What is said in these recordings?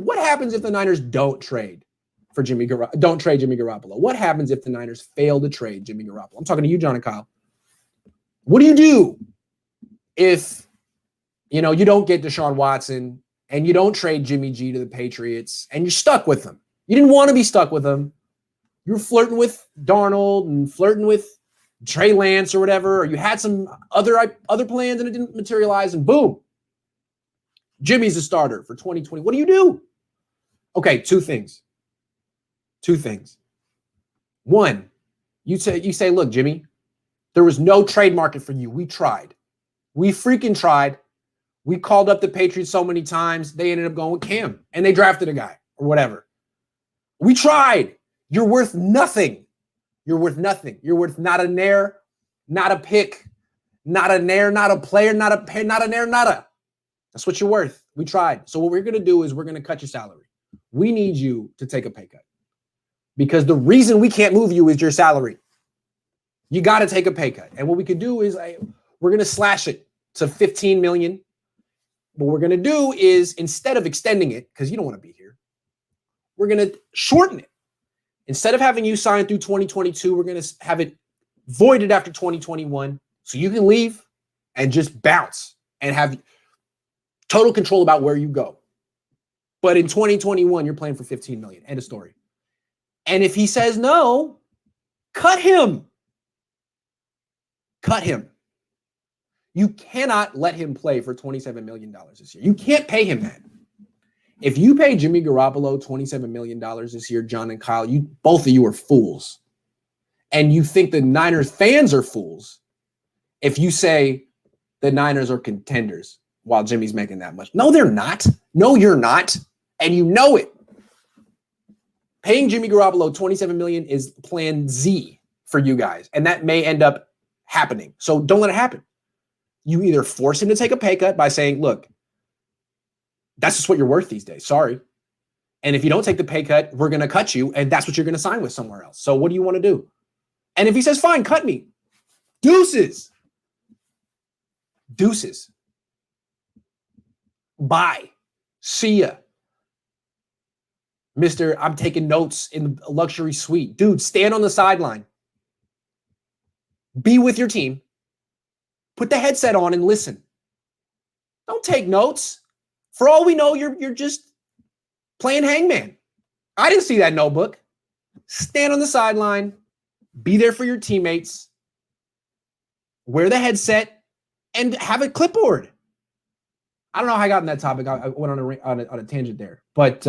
what happens if the Niners don't trade Jimmy Garoppolo? What happens if the Niners fail to trade Jimmy Garoppolo? I'm talking to you, John and Kyle. What do you do if, you don't get Deshaun Watson and you don't trade Jimmy G to the Patriots and you're stuck with them? You didn't want to be stuck with them. You were flirting with Darnold and flirting with Trey Lance or whatever, or you had some other plans and it didn't materialize, and boom, Jimmy's a starter for 2020. What do you do? Okay, two things. One, you say, look, Jimmy, there was no trade market for you. We tried. We freaking tried. We called up the Patriots so many times, they ended up going with Cam, and they drafted a guy or whatever. We tried. You're worth nothing. You're worth nothing. You're worth not a nair, not a pick, not a nair, not a player, not a pair, not a nair, nada. That's what you're worth. We tried. So what we're going to do is we're going to cut your salary. We need you to take a pay cut because the reason we can't move you is your salary. You got to take a pay cut. And what we could do is we're going to slash it to $15 million. What we're going to do is, instead of extending it, because you don't want to be here, we're going to shorten it. Instead of having you sign through 2022, we're going to have it voided after 2021 so you can leave and just bounce and have total control about where you go. But in 2021, you're playing for $15 million. End of story. And if he says no, cut him. Cut him. You cannot let him play for $27 million this year. You can't pay him that. If you pay Jimmy Garoppolo $27 million this year, John and Kyle, both of you are fools. And you think the Niners fans are fools if you say the Niners are contenders while Jimmy's making that much. No, they're not. No, you're not. And you know it. Paying Jimmy Garoppolo $27 million is plan Z for you guys. And that may end up happening. So don't let it happen. You either force him to take a pay cut by saying, look, that's just what you're worth these days. Sorry. And if you don't take the pay cut, we're going to cut you. And that's what you're going to sign with somewhere else. So what do you want to do? And if he says, fine, cut me. Deuces. Bye. See ya. Mr. I'm taking notes in a luxury suite. Dude, stand on the sideline. Be with your team. Put the headset on and listen. Don't take notes. For all we know, you're just playing hangman. I didn't see that notebook. Stand on the sideline. Be there for your teammates. Wear the headset and have a clipboard. I don't know how I got on that topic. I went on a tangent there. But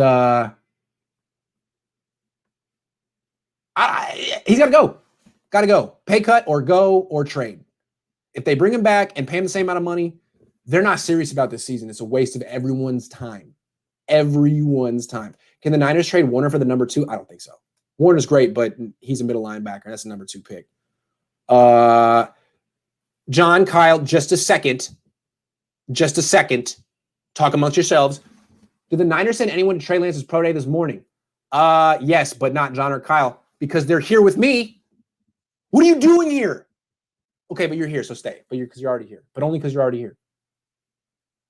he's got to go. Got to go. Pay cut or go or trade. If they bring him back and pay him the same amount of money, they're not serious about this season. It's a waste of everyone's time. Everyone's time. Can the Niners trade Warner for the number 2? I don't think so. Warner's great, but he's a middle linebacker. That's the number 2 pick. John, Kyle, just a second. Talk amongst yourselves. Did the Niners send anyone to Trey Lance's pro day this morning? Yes, but not John or Kyle because they're here with me. What are you doing here? Okay, but you're here, so stay. But because you're already here. But only because you're already here.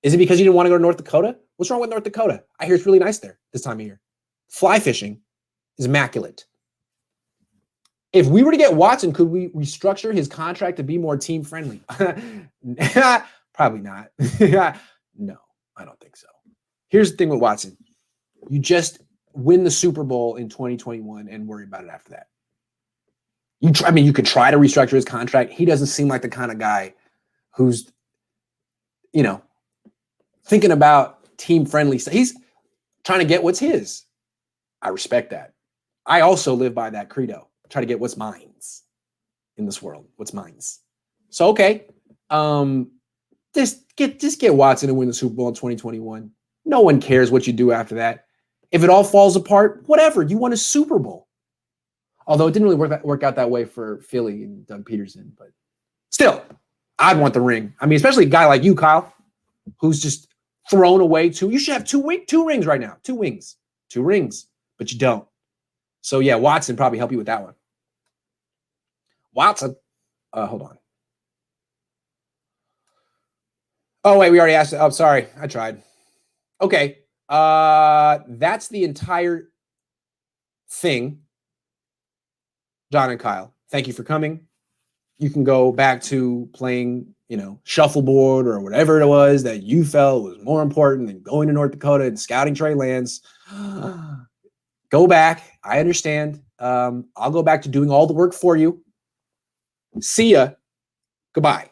Is it because you didn't want to go to North Dakota? What's wrong with North Dakota? I hear it's really nice there this time of year. Fly fishing is immaculate. If we were to get Watson, could we restructure his contract to be more team friendly? Probably not. No, I don't think so. Here's the thing with Watson. You just win the Super Bowl in 2021 and worry about it after that. You could try to restructure his contract. He doesn't seem like the kind of guy who's, thinking about team friendly stuff. He's trying to get what's his. I respect that. I also live by that credo. Try to get what's mine's in this world. What's mine's. So, okay. Just get Watson and win the Super Bowl in 2021. No one cares what you do after that. If it all falls apart, whatever. You won a Super Bowl. Although it didn't really work out that way for Philly and Doug Peterson. But still, I'd want the ring. I mean, especially a guy like you, Kyle, who's just thrown away two. You should have two rings right now. 2 rings, but you don't. So, yeah, Watson probably help you with that one. Watson. Hold on. Oh, wait, we already asked. Oh, sorry. I tried. Okay. That's the entire thing. John and Kyle, thank you for coming. You can go back to playing, shuffleboard or whatever it was that you felt was more important than going to North Dakota and scouting Trey Lance. Go back. I understand. I'll go back to doing all the work for you. See ya. Goodbye.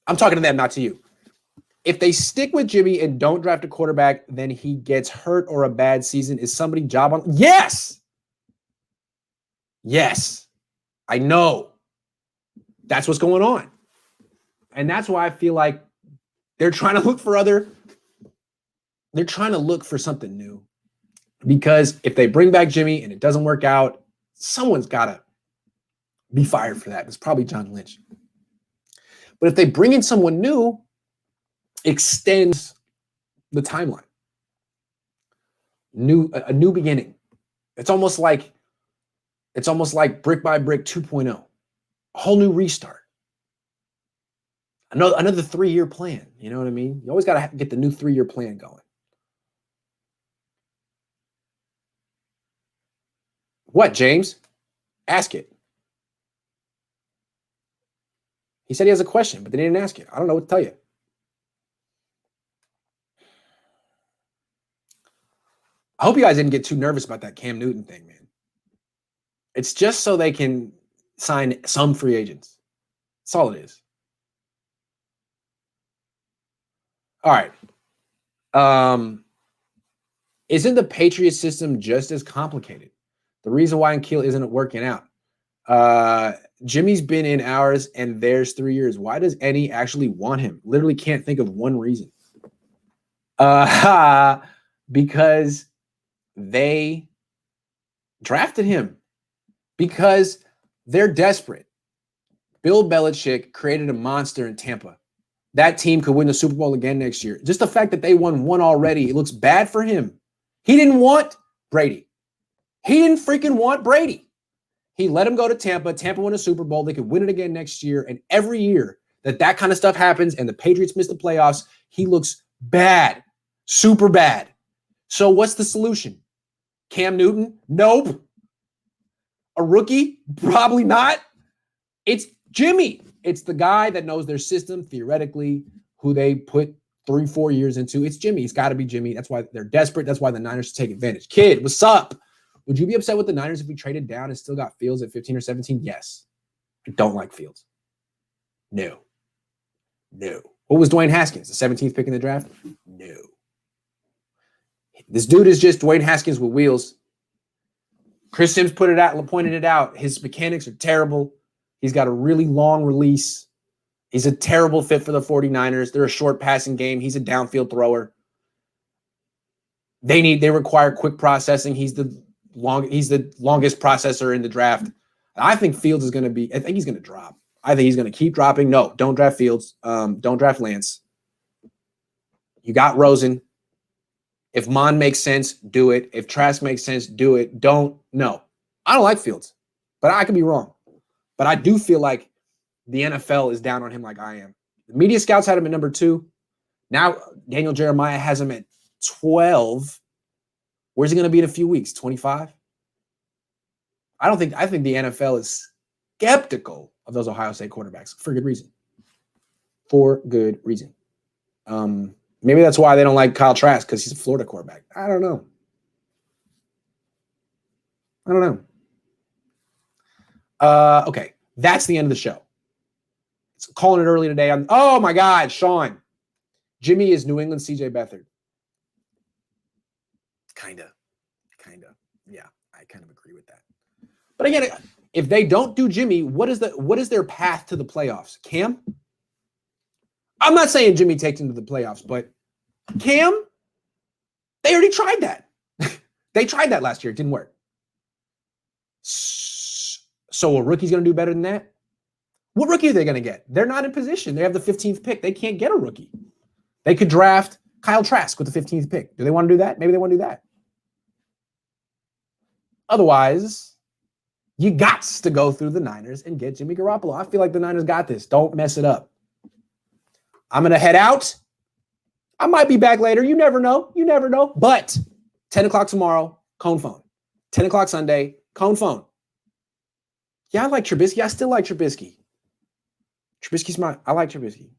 I'm talking to them, not to you. If they stick with Jimmy and don't draft a quarterback, then he gets hurt or a bad season. Is somebody job on? Yes. Yes. I know. That's what's going on. And that's why I feel like they're trying to look for something new. Because if they bring back Jimmy and it doesn't work out, someone's got to be fired for that. It's probably John Lynch. But if they bring in someone new, extends the timeline. A new beginning. It's almost like brick by brick 2.0. A whole new restart. Another 3-year plan. You know what I mean? You always got to get the new 3-year plan going. What, James? Ask it. He said he has a question, but they didn't ask it. I don't know what to tell you. I hope you guys didn't get too nervous about that Cam Newton thing, man. It's just so they can sign some free agents. That's all it is. All right. Isn't the Patriot system just as complicated? The reason why Keel isn't working out. Jimmy's been in ours and theirs 3 years. Why does any actually want him? Literally can't think of one reason. Because they drafted him. Because they're desperate. Bill Belichick created a monster in Tampa. That team could win the Super Bowl again next year. Just the fact that they won one already, it looks bad for him. He didn't want Brady. He didn't freaking want Brady. He let him go to Tampa. Tampa won a Super Bowl. They could win it again next year. And every year that kind of stuff happens and the Patriots miss the playoffs, he looks bad, super bad. So what's the solution? Cam Newton? Nope. A rookie? Probably not. It's Jimmy. It's the guy that knows their system, theoretically, who they put 3-4 years into. It's Jimmy. It's got to be Jimmy. That's why they're desperate. That's why the Niners take advantage. Kid, what's up? Would you be upset with the Niners if we traded down and still got Fields at 15 or 17? Yes. I don't like Fields. No. What was Dwayne Haskins, the 17th pick in the draft? No. This dude is just Dwayne Haskins with wheels. Chris Sims pointed it out. His mechanics are terrible. He's got a really long release. He's a terrible fit for the 49ers. They're a short passing game. He's a downfield thrower. They require quick processing. He's the longest processor in the draft. I think Fields is going to be, I think he's going to drop. I think he's going to keep dropping. No, don't draft Fields. Don't draft Lance. You got Rosen. If Mon makes sense, do it. If Trask makes sense, do it. No. I don't like Fields, but I could be wrong. But I do feel like the NFL is down on him like I am. The media scouts had him at number 2. Now Daniel Jeremiah has him at 12. Where's he going to be in a few weeks? 25? I think the NFL is skeptical of those Ohio State quarterbacks for good reason. Maybe that's why they don't like Kyle Trask, because he's a Florida quarterback. I don't know. Okay, that's the end of the show. It's calling it early today. Oh my God, Sean. Jimmy is New England CJ Beathard. Kinda. Yeah, I kind of agree with that. But again, if they don't do Jimmy, what is their path to the playoffs? Cam? I'm not saying Jimmy takes them to the playoffs, but Cam, they already tried that. They tried that last year. It didn't work. So a rookie's going to do better than that? What rookie are they going to get? They're not in position. They have the 15th pick. They can't get a rookie. They could draft Kyle Trask with the 15th pick. Do they want to do that? Maybe they want to do that. Otherwise, you got to go through the Niners and get Jimmy Garoppolo. I feel like the Niners got this. Don't mess it up. I'm going to head out. I might be back later. You never know. You never know. But 10 o'clock tomorrow, Cohn phone. 10 o'clock Sunday, Cohn phone. Yeah, I like Trubisky. I still like Trubisky. I like Trubisky.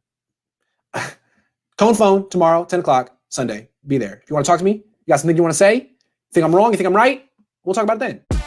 Cohn phone tomorrow, 10 o'clock Sunday. Be there. If you want to talk to me, you got something you want to say, think I'm wrong, you think I'm right, we'll talk about it then.